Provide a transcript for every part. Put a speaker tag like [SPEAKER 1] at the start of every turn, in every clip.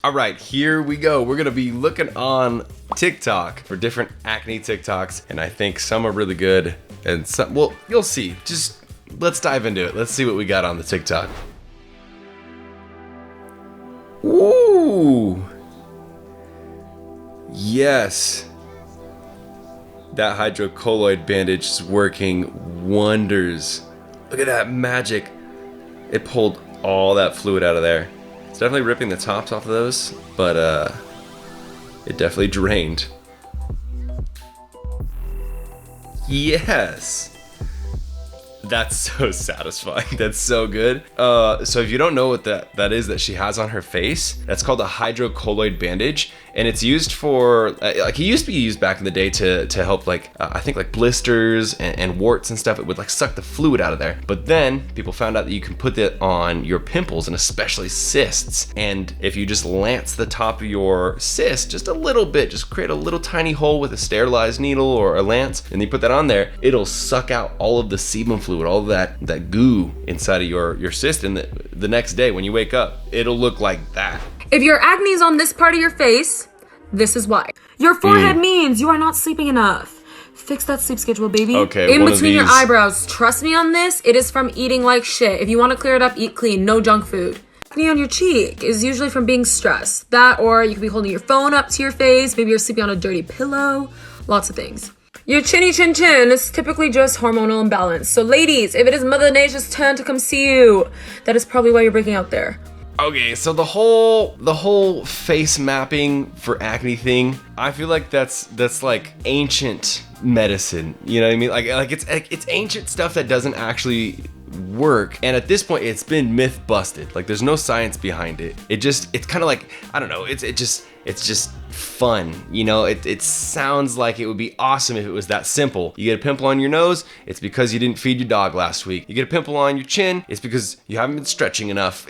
[SPEAKER 1] All right, here we go. We're gonna be looking on TikTok for different acne TikToks, and I think some are really good, and some, well, you'll see. Just let's dive into it. Let's see what we got on the TikTok. Ooh, yes, that hydrocolloid bandage is working wonders. Look at that magic. It pulled all that fluid out of there. It's definitely ripping the tops off of those, but it definitely drained. Yes! That's so satisfying. That's so good. So if you don't know what that is that she has on her face, that's called a hydrocolloid bandage, and it's used for like it used to be used back in the day to help like I think like blisters and warts and stuff. It would like suck the fluid out of there. But then people found out that you can put that on your pimples and especially cysts. And if you just lance the top of your cyst just a little bit, just create a little tiny hole with a sterilized needle or a lance, and you put that on there, it'll suck out all of the sebum fluid, all of that goo inside of your cyst, and the next day when you wake up, it'll look like that.
[SPEAKER 2] If your acne is on this part of your face, this is why. Your forehead means you are not sleeping enough. Fix that sleep schedule, baby.
[SPEAKER 1] Okay,
[SPEAKER 2] in between your eyebrows. Trust me on this, it is from eating like shit. If you want to clear it up, eat clean, no junk food. Acne on your cheek is usually from being stressed. That, or you could be holding your phone up to your face, maybe you're sleeping on a dirty pillow, lots of things. Your chinny chin chin is typically just hormonal imbalance. So ladies, if it is Mother Nature's turn to come see you, that is probably why you're breaking out there.
[SPEAKER 1] Okay, so the whole face mapping for acne thing, I feel like that's like ancient medicine. You know what I mean? Like it's ancient stuff that doesn't actually work, and at this point it's been myth busted. Like there's no science behind it. It's kind of like, I don't know, it's just fun, you know. It sounds like it would be awesome if it was that simple. You get a pimple on your nose, it's because you didn't feed your dog last week. You get a pimple on your chin, it's because you haven't been stretching enough.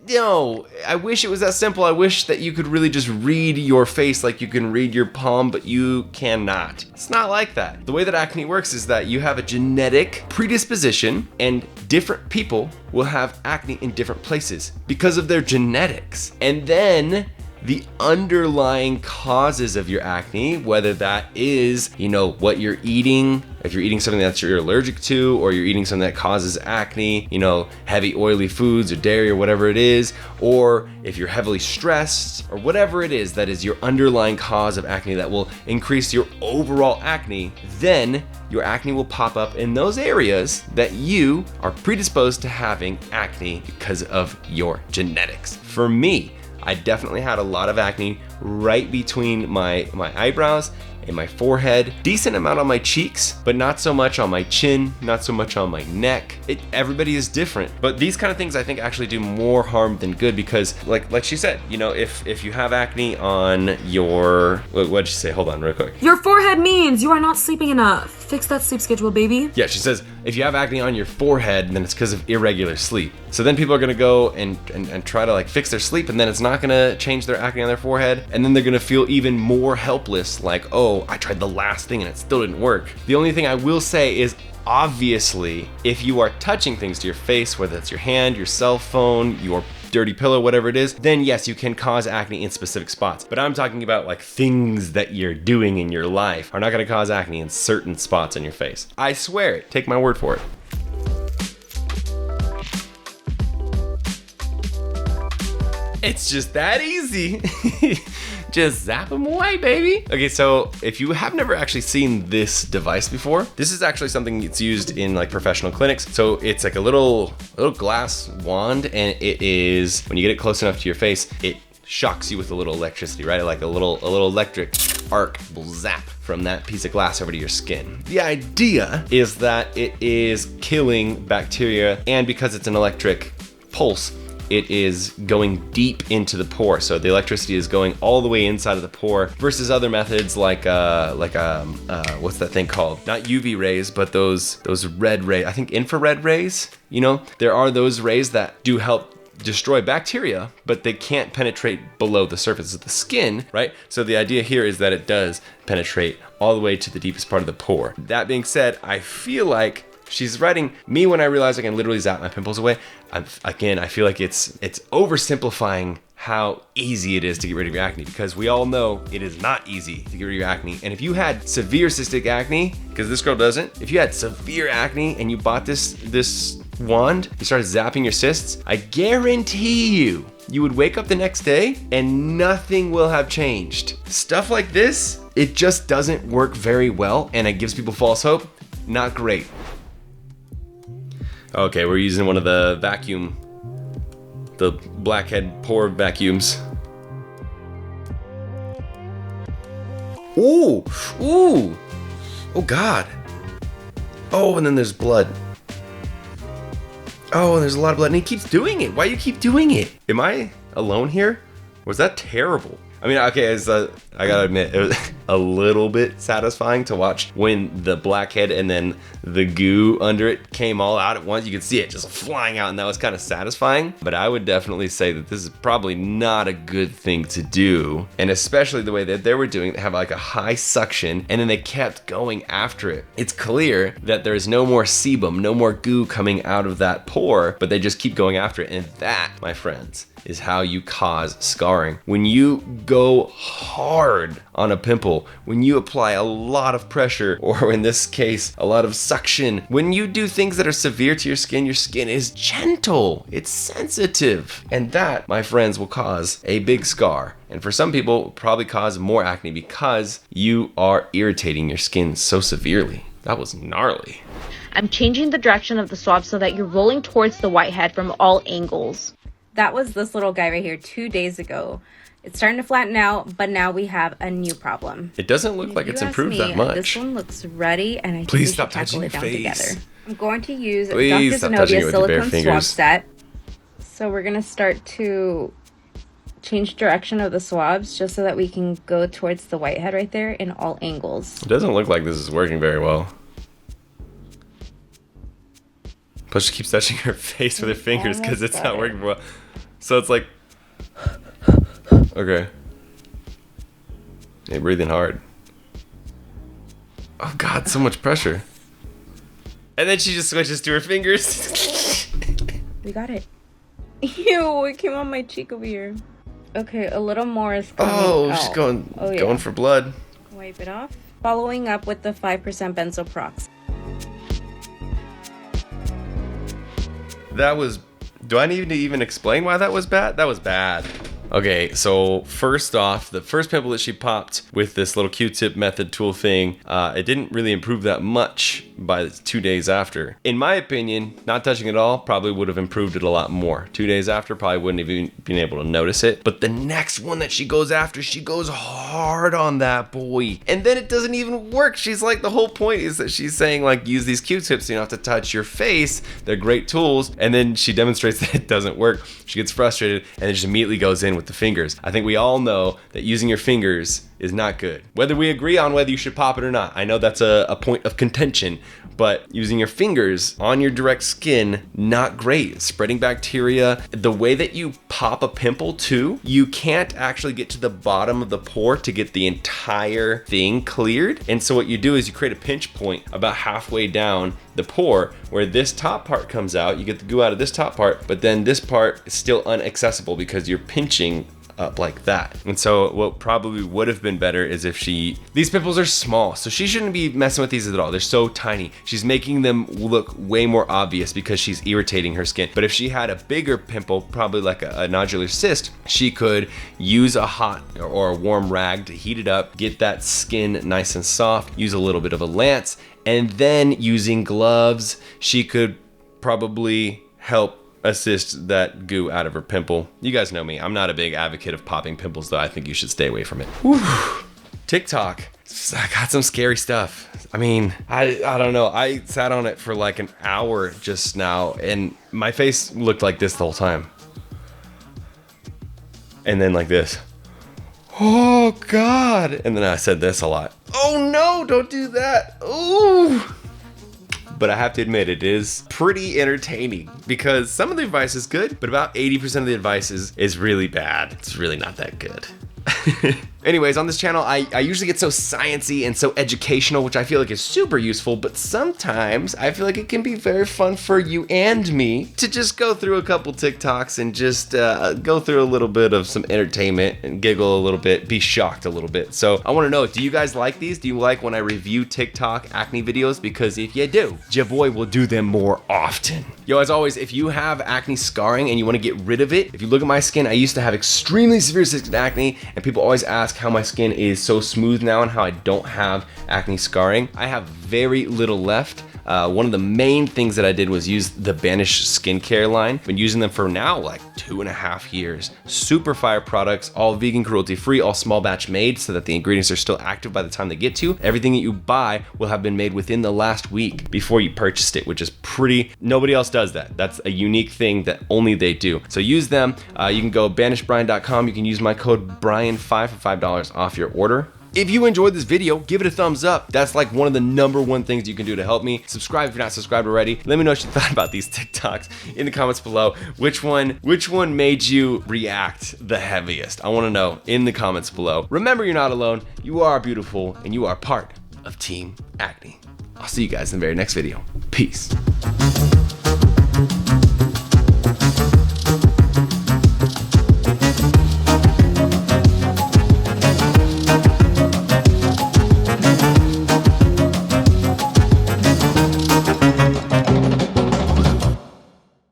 [SPEAKER 1] No, I wish it was that simple. I wish that you could really just read your face like you can read your palm, but you cannot. It's not like that. The way that acne works is that you have a genetic predisposition, and different people will have acne in different places because of their genetics. And then the underlying causes of your acne, whether that is, you know, what you're eating, if you're eating something that you're allergic to, or you're eating something that causes acne, you know, heavy oily foods or dairy or whatever it is, or if you're heavily stressed or whatever it is that is your underlying cause of acne that will increase your overall acne, then your acne will pop up in those areas that you are predisposed to having acne because of your genetics. For me, I definitely had a lot of acne right between my eyebrows and my forehead. Decent amount on my cheeks, but not so much on my chin, not so much on my neck. Everybody is different. But these kind of things I think actually do more harm than good, because like she said, you know, if you have acne on your, what'd she say? Hold on real quick.
[SPEAKER 2] Your forehead means you are not sleeping enough. Fix that sleep schedule, baby.
[SPEAKER 1] Yeah, she says if you have acne on your forehead, then it's because of irregular sleep. So then people are gonna go and try to like fix their sleep, and then it's not gonna change their acne on their forehead, and then they're gonna feel even more helpless, like, oh, I tried the last thing and it still didn't work. The only thing I will say is, obviously, if you are touching things to your face, whether it's your hand, your cell phone, your dirty pillow, whatever it is, then yes, you can cause acne in specific spots. But I'm talking about like things that you're doing in your life are not gonna cause acne in certain spots on your face. I swear it, take my word for it. It's just that easy. Just zap them away, baby. Okay, so if you have never actually seen this device before, this is actually something that's used in like professional clinics. So it's like a little glass wand, and it is, when you get it close enough to your face, it shocks you with a little electricity, right? Like a little electric arc will zap from that piece of glass over to your skin. The idea is that it is killing bacteria, and because it's an electric pulse, it is going deep into the pore. So the electricity is going all the way inside of the pore, versus other methods like what's that thing called? Not UV rays, but those red rays. I think infrared rays. You know, there are those rays that do help destroy bacteria, but they can't penetrate below the surface of the skin, right? So the idea here is that it does penetrate all the way to the deepest part of the pore. That being said, I feel like She's writing me when I realize I can literally zap my pimples away. I feel like it's oversimplifying how easy it is to get rid of your acne, because we all know it is not easy to get rid of your acne. And if you had severe cystic acne, because this girl doesn't, if you had severe acne and you bought this wand, you started zapping your cysts, I guarantee you would wake up the next day and nothing will have changed. Stuff like this, it just doesn't work very well, and it gives people false hope. Not great. Okay, we're using one of the blackhead pore vacuums. Ooh, ooh, oh God. Oh, and then there's blood. Oh, and there's a lot of blood, and he keeps doing it. Why do you keep doing it? Am I alone here? Was that terrible? I mean, okay, I gotta admit, it was a little bit satisfying to watch when the blackhead and then the goo under it came all out at once. You could see it just flying out, and that was kind of satisfying. But I would definitely say that this is probably not a good thing to do. And especially the way that they were doing it, they have like a high suction, and then they kept going after it. It's clear that there is no more sebum, no more goo coming out of that pore, but they just keep going after it. And that, my friends, is how you cause scarring. When you go hard on a pimple, when you apply a lot of pressure, or in this case, a lot of suction, when you do things that are severe to your skin is gentle, it's sensitive. And that, my friends, will cause a big scar. And for some people, it will probably cause more acne because you are irritating your skin so severely. That was gnarly.
[SPEAKER 3] I'm changing the direction of the swab so that you're rolling towards the whitehead from all angles. That was this little guy right here 2 days ago. It's starting to flatten out, but now we have a new problem.
[SPEAKER 1] It doesn't look like it's improved that much.
[SPEAKER 3] This one looks ready, and I think
[SPEAKER 1] Please
[SPEAKER 3] we
[SPEAKER 1] stop
[SPEAKER 3] should tackle
[SPEAKER 1] touching
[SPEAKER 3] it
[SPEAKER 1] your
[SPEAKER 3] down
[SPEAKER 1] face.
[SPEAKER 3] together. I'm going to use
[SPEAKER 1] Please
[SPEAKER 3] Dr.
[SPEAKER 1] stop touching it
[SPEAKER 3] Zenobia
[SPEAKER 1] with your bare
[SPEAKER 3] silicone swab
[SPEAKER 1] fingers.
[SPEAKER 3] set. So we're going to start to change direction of the swabs just so that we can go towards the whitehead right there in all angles.
[SPEAKER 1] It doesn't look like this is working very well. Plus she keeps touching her face with her fingers because it's not working well. So it's like, okay. Hey, breathing hard. Oh God, so much pressure. And then she just switches to her fingers.
[SPEAKER 3] We got it. Ew, it came on my cheek over here. Okay, a little more is coming out.
[SPEAKER 1] She's going for blood.
[SPEAKER 3] Wipe it off. Following up with the 5% benzoyl peroxide.
[SPEAKER 1] That was... Do I need to even explain why that was bad? That was bad. Okay, so first off, the first pimple that she popped with this little Q-tip method tool thing, it didn't really improve that much by 2 days after. In my opinion, not touching it all probably would have improved it a lot more. 2 days after, probably wouldn't have even been able to notice it. But the next one that she goes after, she goes hard on that boy. And then it doesn't even work. She's like, the whole point is that she's saying, like, use these Q-tips so you don't have to touch your face. They're great tools. And then she demonstrates that it doesn't work. She gets frustrated and then just immediately goes in with the fingers. I think we all know that using your fingers is not good. Whether we agree on whether you should pop it or not, I know that's a point of contention, but using your fingers on your direct skin, not great. Spreading bacteria. The way that you pop a pimple too, you can't actually get to the bottom of the pore to get the entire thing cleared. And so what you do is you create a pinch point about halfway down the pore where this top part comes out. You get the goo out of this top part, but then this part is still inaccessible because you're pinching up like that. And so what probably would have been better is if these pimples are small, so she shouldn't be messing with these at all. They're so tiny. She's making them look way more obvious because she's irritating her skin. But if she had a bigger pimple, probably like a nodular cyst, she could use a hot or a warm rag to heat it up, get that skin nice and soft, use a little bit of a lance, and then using gloves, she could probably help assist that goo out of her pimple. You guys know me. I'm not a big advocate of popping pimples, though. I think you should stay away from it. Whew. TikTok. I got some scary stuff. I mean, I don't know. I sat on it for like an hour just now, and my face looked like this the whole time. And then like this. Oh, God. And then I said this a lot. Oh, no, don't do that. Ooh. But I have to admit, it is pretty entertaining because some of the advice is good, but about 80% of the advice is really bad. It's really not that good. Anyways, on this channel, I usually get so sciencey and so educational, which I feel like is super useful, but sometimes I feel like it can be very fun for you and me to just go through a couple TikToks and just go through a little bit of some entertainment and giggle a little bit, be shocked a little bit. So I want to know, do you guys like these? Do you like when I review TikTok acne videos? Because if you do, your boy will do them more often. Yo, as always, if you have acne scarring and you want to get rid of it, if you look at my skin, I used to have extremely severe cystic acne, and people always ask how my skin is so smooth now and how I don't have acne scarring. I have very little left. One of the main things that I did was use the Banish skincare line. Been using them for now like 2.5 years. Super fire products, all vegan, cruelty free, all small batch made so that the ingredients are still active by the time they get to you. Everything that you buy will have been made within the last week before you purchased it, which is nobody else does that. That's a unique thing that only they do. So use them. You can go banishbrian.com. You can use my code Brian5 for $5 off your order. If you enjoyed this video, give it a thumbs up. That's like one of the #1 things you can do to help me. Subscribe if you're not subscribed already. Let me know what you thought about these TikToks in the comments below. Which one made you react the heaviest? I want to know in the comments below. Remember, you're not alone. You are beautiful, and you are part of Team Acne. I'll see you guys in the very next video. Peace.